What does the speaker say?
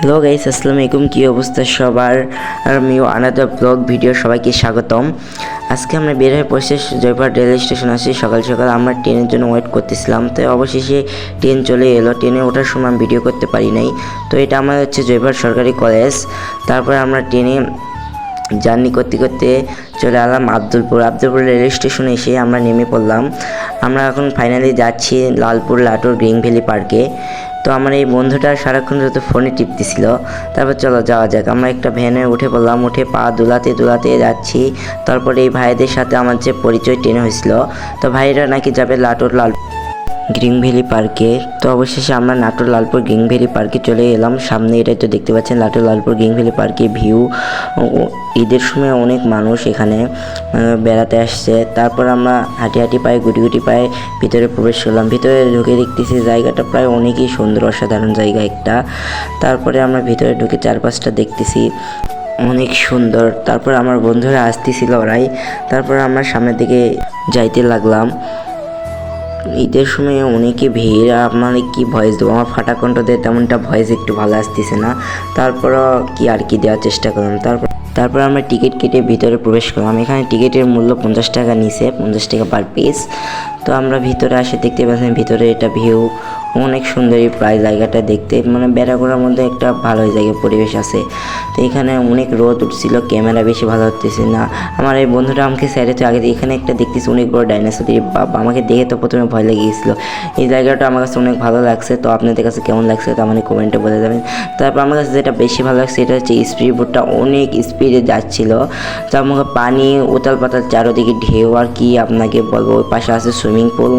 Hello guys, আসসালামু আলাইকুম। কী অবস্থা সবার? আর আমিও আনাদার ব্লগ ভিডিও সবাইকে স্বাগতম। আজকে আমরা বের হয়ে পড়ছি জয়পুরহাট রেল স্টেশন আসি। সকাল সকাল আমরা ট্রেনের জন্য ওয়েট করতেছিলাম, তো অবশেষে ট্রেন চলে এলো। ট্রেনে ওঠার সময় আমি ভিডিও করতে পারি নাই। তো এটা আমার হচ্ছে জয়পুরহাট সরকারি কলেজ। তারপরে আমরা ট্রেনে জার্নি করতে করতে চলে এলাম আব্দুলপুর রেল স্টেশনে এসে আমরা নেমে পড়লাম। আমরা এখন ফাইনালি যাচ্ছি লালপুর লাটুর গ্রিন ভ্যালি পার্কে। তো আমার এই বন্ধুটা সারাক্ষণ যত ফোনে টিপতেছিল। তারপর চলো যাওয়া যাক। আমরা একটা ভ্যানে উঠে পড়লাম, উঠে পা দুলাতে দুলাতে যাচ্ছি। তারপরে এই ভাইদের সাথে আমার যে পরিচয় ট্রেনে হয়েছিল, তো ভাইরা নাকি যাবে লাটুর গ্রিন ভ্যালি পার্কে। তো অবশেষে আমরা নাটোর লালপুর গ্রিন ভ্যালি পার্কে চলে এলাম। সামনে এটাই তো দেখতে পাচ্ছেন লাটোর লালপুর গ্রিন ভ্যালি পার্কে ভিউ। ঈদের সময় অনেক মানুষ এখানে বেড়াতে আসছে। তারপর আমরা হাঁটি হাঁটি পায়ে গুটি গুটি পায়ে ভিতরে প্রবেশ করলাম। ভিতরে ঢুকে দেখতেছি জায়গাটা প্রায় অনেকই সুন্দর, অসাধারণ জায়গা একটা। তারপরে আমরা ভিতরে ঢুকে চারপাশটা দেখতেছি, অনেক সুন্দর। তারপর আমার বন্ধুরা আসতেছিল ওরাই। তারপর আমরা সামনের দিকে যাইতে লাগলাম। ঈদের সময় অনেকে ভিড়, আপনার কি ভয়েস দেবো, আমার ফাটা কণ্ঠ দিয়ে তেমনটা ভয়েস একটু ভালো আসতেছে না। তারপরও কি আর কি দেওয়ার চেষ্টা করলাম। তারপর আমরা টিকিট কেটে ভিতরে প্রবেশ করলাম। এখানে টিকিটের মূল্য 50 টাকা নিছে, 50 টাকা পার পিস। তো আমরা ভিতরে আসে দেখতে পাচ্ছেন ভিতরে এটা ভিউ অনেক সুন্দর। প্রায় জায়গাটা দেখতে মানে বেড়া করার মধ্যে একটা ভালো জায়গা পরিবেশ আছে। তো এখানে অনেক রোদ উঠছিল, ক্যামেরা বেশি ভালো হতেছে না। আমার এই বন্ধুটা আমাকে সাইডে তো আগে এখানে একটা দেখতেছি অনেক বড় ডাইনোসর। বাবা, আমাকে দেখে তো প্রথমে ভয় লেগে গেছিলো। এই জায়গাটা আমার কাছে অনেক ভালো লাগছে। তো আপনাদের কাছে কেমন লাগছে তো আমাকে কমেন্টে বলে যাবেন। তারপর আমার কাছে যেটা বেশি ভালো লাগছে এটা হচ্ছে স্পিড বোটটা অনেক স্পিডে যাচ্ছিল। তো আমাকে পানি উতাল পাতাল চারোদিকে ঢেউ, আর কি আপনাকে বলবো। ওই পাশে আছে সুইমিং পুল।